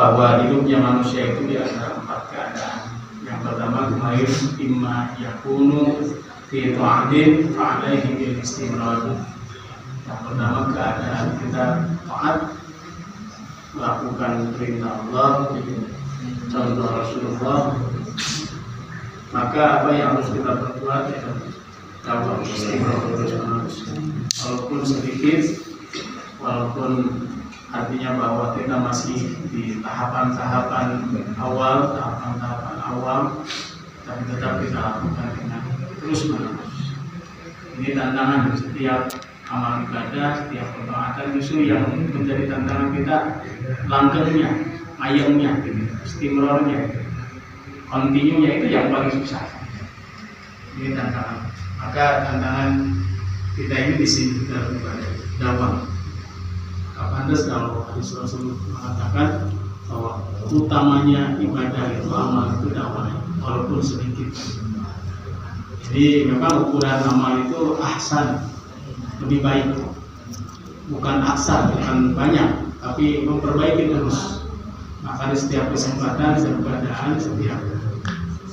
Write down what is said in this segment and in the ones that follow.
bahwa hidupnya manusia itu di antara 4 keadaan. Yang pertama kemarin imma yakunu fi ta'atin fa'alaihi bil istimrar. Yang pertama keadaan kita taat melakukan perintah Allah, contoh Rasulullah, maka apa yang harus kita perbuat ya kalau istimrar terus-menerus, walaupun sedikit, walaupun artinya bahwa kita masih di tahapan-tahapan awal, tapi tetap kita lakukan dengan terus-menerus. Ini tantangan setiap amal ibadah, setiap perbuatan justru yang menjadi tantangan kita, langgengnya, ayamnya, istimrornya, kontinunya itu yang paling susah. Ini tantangan. Maka tantangan kita ini di sini dalam ibadah dakwah. Pantas kalau hadis Rasul mengatakan bahwa utamanya ibadah itu amal itu dakwah, walaupun sedikit. Jadi memang ukuran amal itu ahsan, lebih baik, bukan aksar, bukan banyak, tapi memperbaiki terus. Maka di setiap kesempatan, setiap keadaan, setiap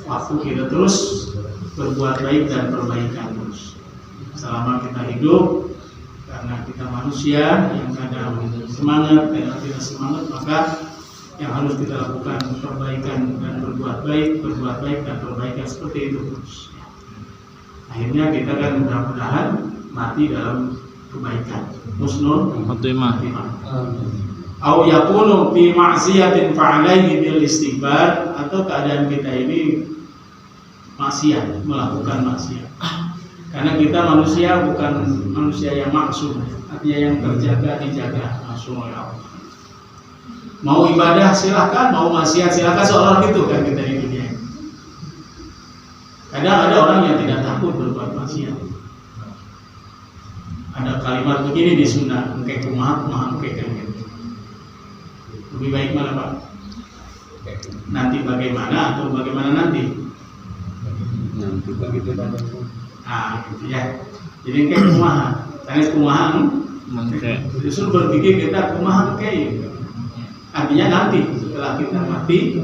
waktu kita terus berbuat baik dan perbaikan terus. Selama kita hidup, karena kita manusia yang kadang semangat, kadang tidak semangat, maka yang harus kita lakukan perbaikan dan berbuat baik dan perbaikan seperti itu terus. Akhirnya kita kan mudah-mudahan mati dalam kebaikan. Husnul khotimah. Au yakunu fi ma'siyatin fa'alaihi bil istighfar, atau keadaan kita ini maksiat, melakukan maksiat. Karena kita manusia bukan manusia yang maksum, artinya yang terjaga dijaga langsung oleh Allah. Mau ibadah silakan, mau maksiat silakan, seolah gitu kan kita di dunia ini. Kadang ada orang yang tidak takut berbuat maksiat. Ada kalimat begini di sunnah, engke kumaha engke kan gitu. Lebih baik mana Pak? Nanti bagaimana atau bagaimana nanti? Nanti bagaimana? Nah, gitu ya. Jadi kayak kumaha, tanya kumaha, justru berpikir kita kumaha kayak, artinya nanti setelah kita mati,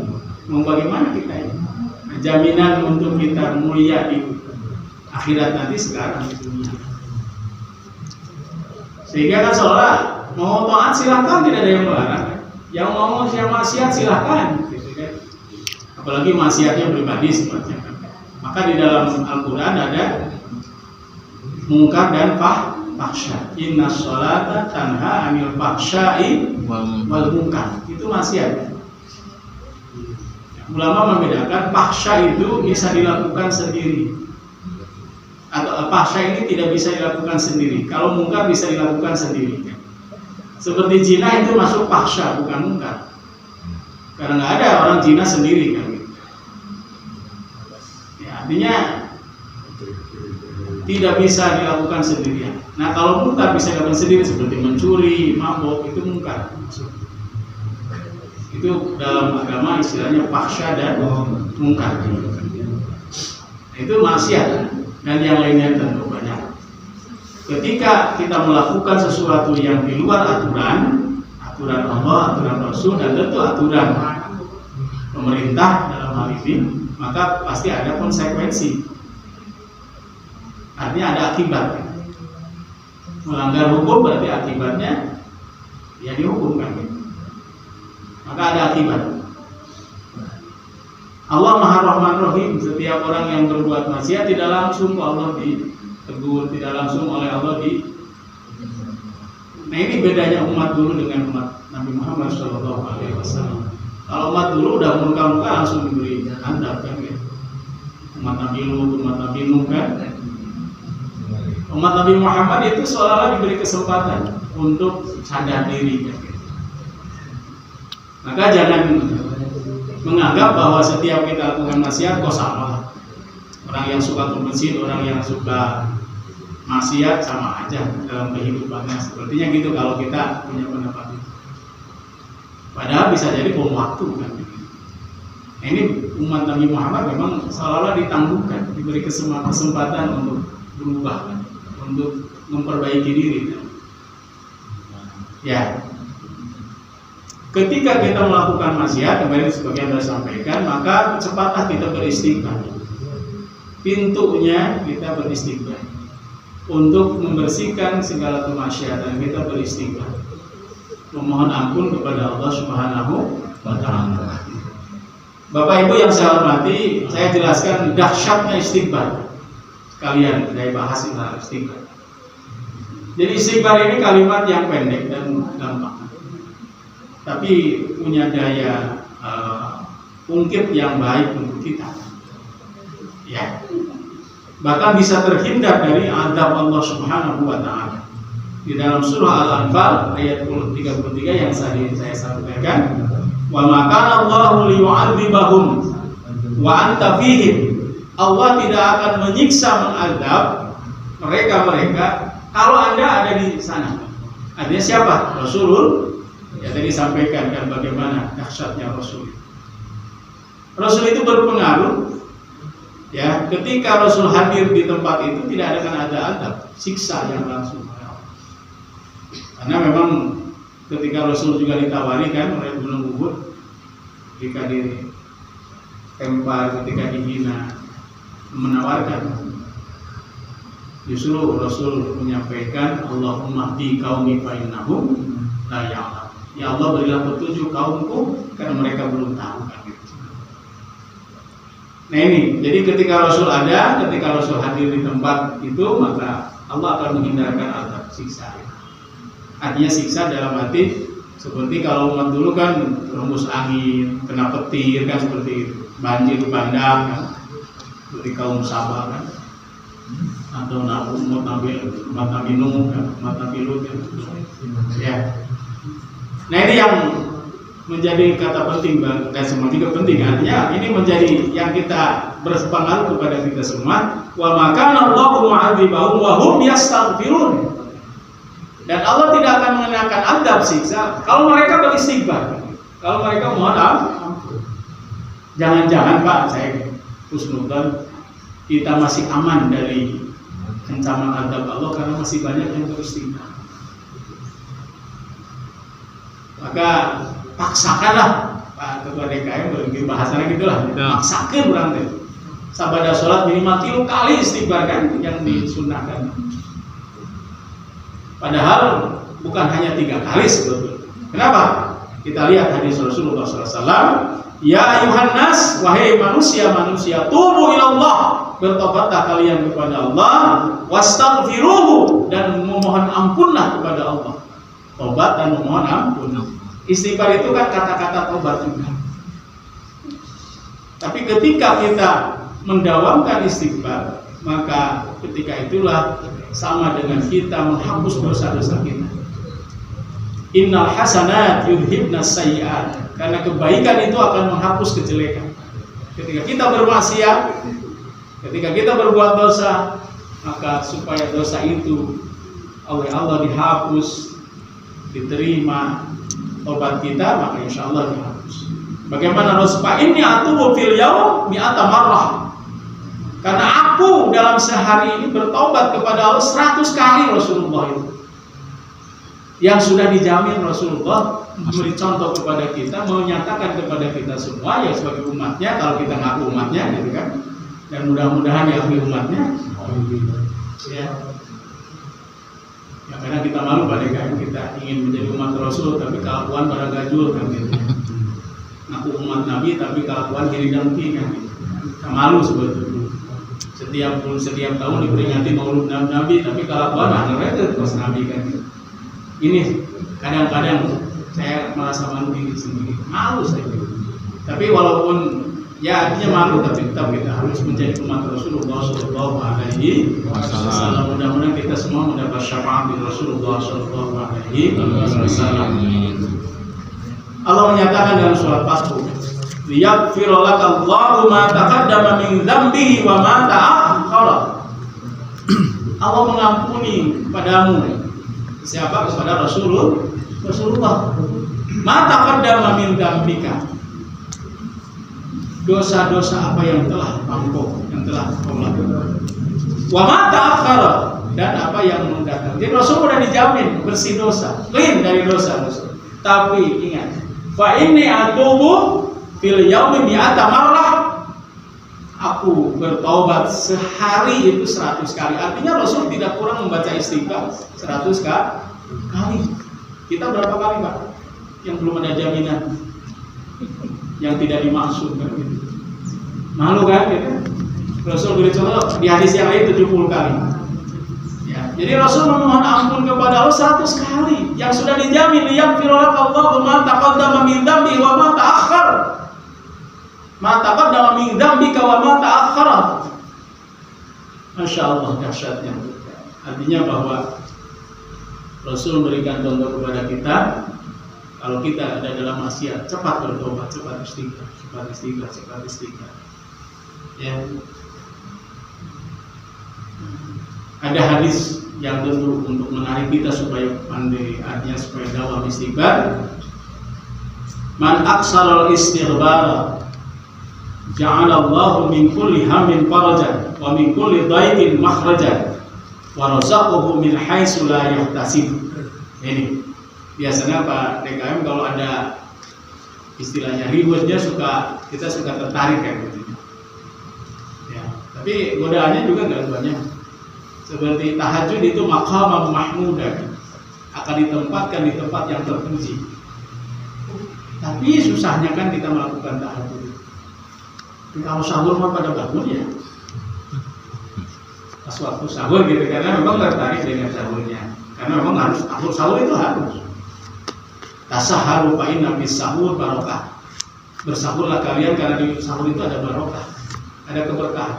mau bagaimana kita ini? Nah, jaminan untuk kita mulia di akhirat nanti sekarang di dunia. Sehingga kan seolah mau taat silakan, tidak ada yang melarang. Yang mau yang maksiat silakan, gitu kan? Apalagi maksiatnya pribadi seperti itu. Maka di dalam Al-Quran ada mungkar dan fahsya. Inna sholata tanha anil fahsyai wal munkar. Itu maksiat. Ulama membedakan fahsya itu bisa dilakukan sendiri, atau fahsya ini tidak bisa dilakukan sendiri. Kalau munkar bisa dilakukan sendiri. Seperti zina itu masuk fahsya, bukan munkar. Karena nggak ada orang zina sendiri kan. Artinya tidak bisa dilakukan sendirian. Nah kalau munkar bisa dilakukan sendiri seperti mencuri, mabok, itu munkar. Itu dalam agama istilahnya fahsya dan munkar. Itu maksiat dan yang lainnya tentu banyak. Ketika kita melakukan sesuatu yang di luar aturan Allah, aturan Rasul, dan tentu aturan pemerintah dalam hal ini, maka pasti ada konsekuensi. Artinya ada akibat. Melanggar hukum berarti akibatnya ya dihukum kan. Maka ada akibat. Allah Maha Rahman Rahim. Setiap orang yang berbuat maksiat tidak langsung Allah ditegur, tidak langsung oleh Allah di. Nah ini bedanya umat dulu dengan umat Nabi Muhammad SAW. Kalau umat dulu udah muka-muka langsung diberi handap kan ya. Umat Nabi Lut, umat Nabi Nuh kan. Umat Nabi Muhammad itu seolah-olah diberi kesempatan untuk sadar diri kan. Maka jangan menganggap bahwa setiap kita lakukan maksiat kok sama. Orang yang suka bermesin, orang yang suka maksiat sama aja dalam kehidupannya. Sepertinya gitu kalau kita punya pendapat itu. Padahal bisa jadi bom waktu kan. Nah, ini umat Nabi Muhammad memang seolah-olah ditangguhkan, diberi kesempatan untuk berubah, kan? Untuk memperbaiki diri. Kan? Ya. ketika kita melakukan maksiat, kemarin sebagian sudah sampaikan, maka cepatlah kita beristighfar. Pintunya kita beristighfar. Untuk membersihkan segala kemaksiatan kita beristighfar. Memohon ampun kepada Allah Subhanahu wa Ta'ala. Bapak Ibu yang saya hormati, saya jelaskan dahsyatnya istighfar. Sekalian saya bahas tentang istighfar. Jadi istighfar ini kalimat yang pendek dan gampang, tapi punya daya ungkit yang baik untuk kita. Ya. Bahkan bisa terhindar dari azab Allah Subhanahu wa Ta'ala. Di dalam surah Al-Anfal ayat 33 yang saya sampaikan, wa ma kana Allahu liyu'adzibahum wa anta fihim. Allah tidak akan menyiksa mengadab mereka kalau Anda ada di sana. Artinya siapa? Rasulul. Ya tadi sampaikan kan bagaimana dahsyatnya Rasul. Rasul itu berpengaruh. Ya, ketika Rasul hadir di tempat itu tidak akan ada adab, siksa yang langsung. Karena memang ketika Rasul juga ditawari kan oleh Gunung Uhud, ketika ditempar, ketika dihina, menawarkan. Justru Rasul menyampaikan, Allahumma hdi qaumi fa innahum la ya'lamun. Ya Allah, berilah petunjuk kaumku karena mereka belum tahu kan gitu. Nah ini, jadi ketika Rasul ada, ketika Rasul hadir di tempat itu, maka Allah akan menghindarkan azab siksa. Artinya siksa dalam arti seperti kalau umat dulu kan rembus angin, kena petir kan seperti itu, banjir bandang kan, seperti kaum Sabah kan, atau umat Nabi Nuh kan, umat Nabi Lut kan. Ya. Nah ini yang menjadi kata penting dan semua juga penting, artinya ini menjadi yang kita berpengaruh kepada kita semua. Wa makana Allahu mu'adzibahum wa hum yastaghfirun. Dan Allah tidak akan mengenakan azab siksa kalau mereka beristighfar, kalau mereka mohon ampun. Jangan-jangan Pak, saya husnudzon kita masih aman dari ancaman azab Allah karena masih banyak yang beristighfar. Maka paksakanlah Pak Ketua DKM, begitu bahasanya gitulah, paksakan berarti sabada sholat minimal 3 kali istighfar kan yang disunahkan. Padahal bukan hanya 3 kali sebetulnya. Kenapa? Kita lihat hadis Rasulullah SAW. Ya ayuhan nas, wahai manusia, tubu ilallah, bertobatlah kalian kepada Allah, wastaghfiruhu, dan memohon ampunlah kepada Allah. Tobat dan memohon ampun. Istighfar itu kan kata-kata tobat juga. Tapi ketika kita mendawamkan istighfar, maka ketika itulah sama dengan kita menghapus dosa-dosa kita. Innal hasanat yudhibnas sayyi'at. Karena kebaikan itu akan menghapus kejelekan. Ketika kita bermaksiat, ketika kita berbuat dosa, maka supaya dosa itu oleh Allah dihapus, diterima tobat kita, maka insya Allah dihapus. Bagaimana Rasulullah ini atubu fil yaum mi'ata marrah. Karena aku dalam sehari ini bertobat kepada Allah 100 kali Rasulullah itu. Yang sudah dijamin Rasulullah memberi contoh kepada kita, menyatakan kepada kita semua ya sebagai umatnya, kalau kita ngaku umatnya gitu kan. Dan mudah-mudahan diakui umatnya. Ya. Ya karena kita malu pada kan kita ingin menjadi umat Rasul tapi kelakuan pada gajul kan gitu. Ngaku umat Nabi tapi kelakuan kiri dan kiri kan gitu. Kita malu sebetulnya. Setiap tahun diperingati Maulid Nabi tapi kelakuan akhirnya terus Nabi kan gitu. Ini kadang-kadang saya merasa malu diri sendiri, malu saya gitu. Tapi walaupun ya artinya malu, tapi tetap kita harus menjadi umat Rasulullah Sallallahu Alaihi Wasallam. Mudah-mudahan kita semua mendapat syafaat dari Rasulullah Sallallahu Alaihi Wasallam. Allah menyatakan dalam surat Fathur, liyaghfira lakallahu ma taqaddama min dzambihi wa ma ta'akhkhara. Allah mengampuni padamu. Siapa? Kepada Rasulullah. Ma taqaddama min dzambika. Dosa-dosa apa yang telah engkau lakukan. Wa ma ta'akhkhara, dan apa yang mendatang. Jadi Rasul sudah dijamin bersih dosa, clean dari dosa. Tapi ingat, Fa inni atubu fil yaumi mi'ata marrah. Aku bertobat sehari itu 100 kali. Artinya Rasul tidak kurang membaca istighfar 100 kali. Kita berapa kali, Pak? Yang belum ada jaminan, yang tidak dimaksud kan gitu. Malu kan gitu. Rasul beri contoh di hadis yang lain 70 kali. Ya, jadi Rasul memohon ampun kepada Allah 100 kali yang sudah dijamin yaghfirulaka Allahu ma taqaddama min dzambi wa ma ta'akhkhar. Ma taqaddama min dzambika wa ma ta'akhkhar. Masya Allah dahsyatnya. Artinya bahwa Rasul memberikan contoh kepada kita, kalau kita ada dalam maksiat, cepat bertobat, cepat istighfar. Ya. Ada hadis yang tentu untuk menarik kita supaya pandai, artinya supaya dawam istighfar. Man aksarul istighfar ja'ala Allahu min kulli hammin farajan wa min kulli dhaiqin makhrajan wa razaqahu min haitsu la yahtasib. Ini biasanya Pak DKM kalau ada istilahnya ributnya kita suka tertarik kayak gitu. Ya, tapi godaannya juga enggak banyak. Seperti tahajud itu maqamam mahmudah, akan ditempatkan di tempat yang terpuji. Tapi susahnya kan kita melakukan tahajud. Kalau sahur mah pada bangun ya. Pas waktu sahur gitu, karena memang tertarik dengan sahurnya. Karena memang harus sahur itu harus. Tasaharu fa inna fis sahur barokah. Bersahurlah kalian karena di sahur itu ada barokah, ada keberkahan.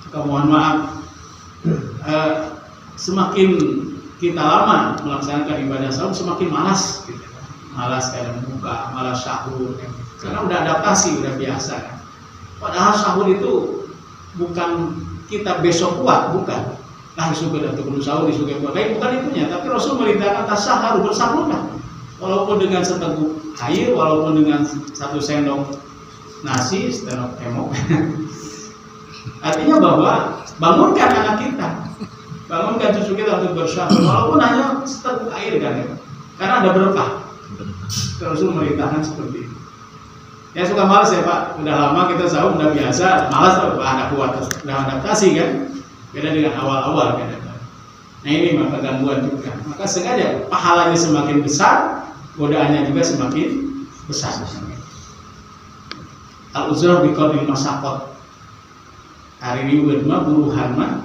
Maka mohon maaf, semakin kita lama melaksanakan ibadah sahur semakin malas gitu. Malas kadang buka, malas sahur karena udah adaptasi, udah biasa kan. Padahal sahur itu bukan kita besok kuat, bukan. Nah, disuruh datang sahur, disuruh kuat, bukan itunya. Tapi Rasul merintahkan tasahharu, bersahurlah. Walaupun dengan seteguk air, walaupun dengan 1 sendok nasi, sendok emok. Artinya bahwa bangunkan anak kita, bangunkan cucu kita untuk bersahur, walaupun hanya seteguk air kan ya. Karena ada berkah. Rasul merintahkan seperti itu. Ya suka malas ya Pak, udah lama kita sahur, udah biasa, malas ada kuat, udah adaptasi kan. Beda dengan awal-awal kan. Nah ini maka gangguan juga. Maka sengaja pahalanya semakin besar, godaannya juga semakin besar. Al-uzrah biqadril masaqat. Hari ini mah buruhan mah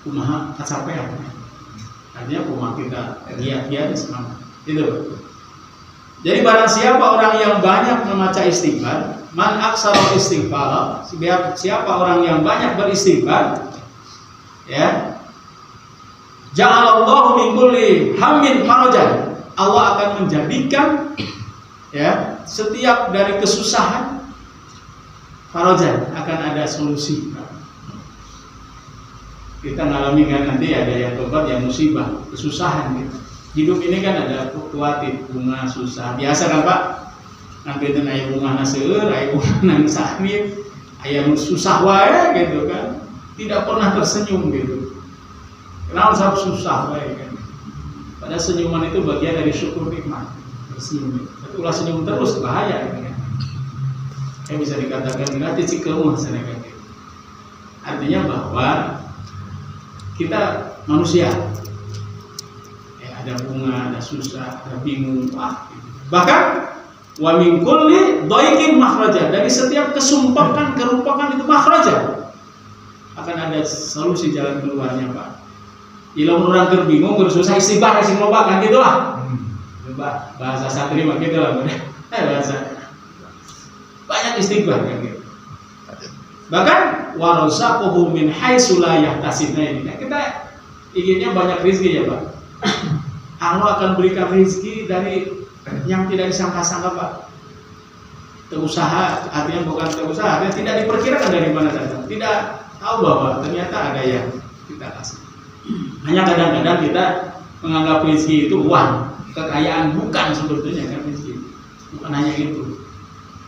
kumaha kacapean. Artinya kumaha kita giat-giat semangat. Itu. Jadi barang siapa orang yang banyak membaca istighfar, man aksara istighfar, siapa orang yang banyak beristighfar, ya, ja'alallahu min kulli hammin farajan. Allah akan menjadikan ya setiap dari kesusahan farajan, akan ada solusi. Kita ngalami kan nanti ada yang tobat, yang musibah, kesusahan gitu. Hidup ini kan ada fluktuatif, bunga susah. Biasa kan Pak? Nanti itu aya bunga naseur, aya bunga nang sakit, aya susah wae gitu kan. Tidak pernah tersenyum gitu. Kenapa sampai susah wae kan? Pada senyuman itu bagian dari syukur nikmat. Tersenyum. Tapi ulah senyum terus bahaya gitu kan. Kayak bisa dikatakan nanti cikleuh sana kan. Artinya bahwa kita manusia. Ada bunga, ada susah, ada bingung, bahkan wa min kulli dhaiqin makhraja, dari setiap kesumpakan, kerumpakan itu makhraja, akan ada solusi jalan keluarnya Pak. Ilau orang terbingung, susah istighfar, sing loba kan gitulah. Bahasa santri mah gitulah, bahasa banyak istighfar kan gitu. Bahkan wa razaqahu min haitsu la yahtasib. Nah, kita inginnya banyak rezeki ya Pak. Allah akan berikan rezeki dari yang tidak disangka-sangka Pak. Terusaha, artinya bukan terusaha, artinya tidak diperkirakan dari mana datang. Tidak tahu bahwa ternyata ada yang kita kasih. Hanya kadang-kadang kita menganggap rezeki itu uang, kekayaan, bukan sebetulnya kan rezeki. Bukan hanya itu.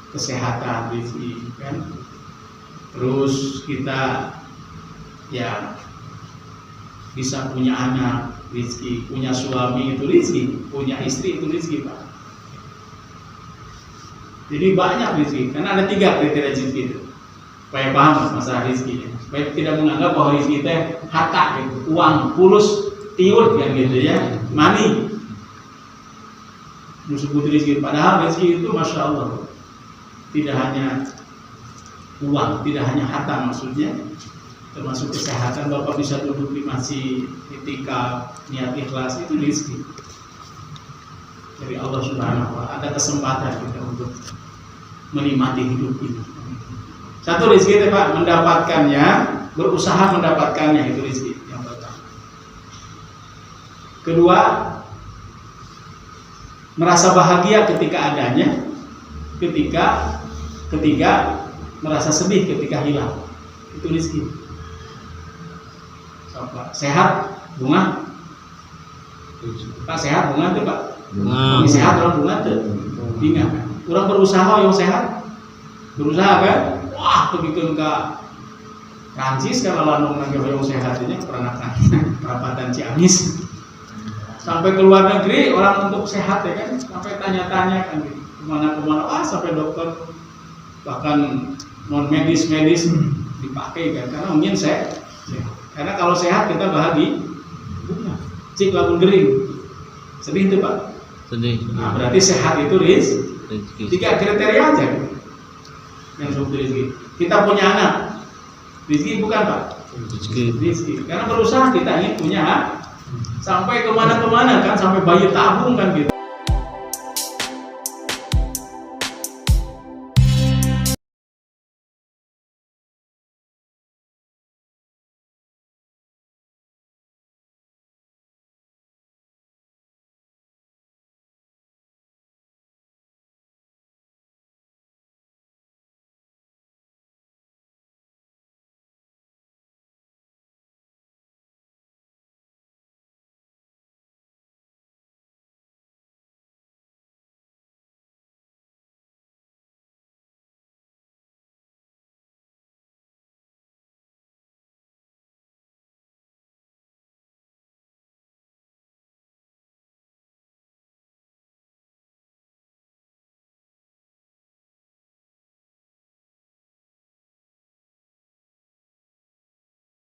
Kesehatan rezeki kan. Terus kita ya bisa punya anak, rezeki, punya suami itu rezeki, punya istri itu rezeki Pak. Jadi banyak rezeki, karena ada 3 kriteria rezeki itu. Supaya paham masalah rezeki, supaya tidak menganggap bahwa rezeki itu harta, gitu, uang, fulus, tiur, kan gitu ya, money. Disebut rezeki, padahal rezeki itu masya Allah tidak hanya uang, tidak hanya harta maksudnya, termasuk kesehatan. Bapak bisa duduk di masjid, ketika niat ikhlas, itu rezeki dari Allah Subhanahu wa Ta'ala. Ada kesempatan kita untuk menikmati hidup ini. Satu rezeki itu Pak, mendapatkannya, berusaha mendapatkannya, itu rezeki yang pertama. Kedua, merasa bahagia ketika adanya. Ketiga, merasa sedih ketika hilang. Itu rezeki. Sehat, bunga. Pak sehat, bunga tuh Pak. Bunga. Sehat orang bunga tuh. Ingat kan? Orang berusaha yang sehat, berusaha kan? Wah, begitu ke Prancis kalau lalu nangge yang sehat ini perapatan Ciamis. Sampai ke luar negeri orang untuk sehat ya kan, sampai tanya-tanya kan gitu. Kemana-kemana, wah sampai dokter bahkan non medis dipakai kan, karena ingin sehat. Karena kalau sehat kita bahagia, bukan cik lamun gering, sedih itu Pak. Sedih. Nah berarti sehat itu rezeki. 3 kriteria aja yang disebut rezeki. Kita punya anak, rezeki bukan Pak? Rezeki. Karena berusaha kita ingin punya, sampai kemana-kemana kan, sampai bayi tabung kan gitu.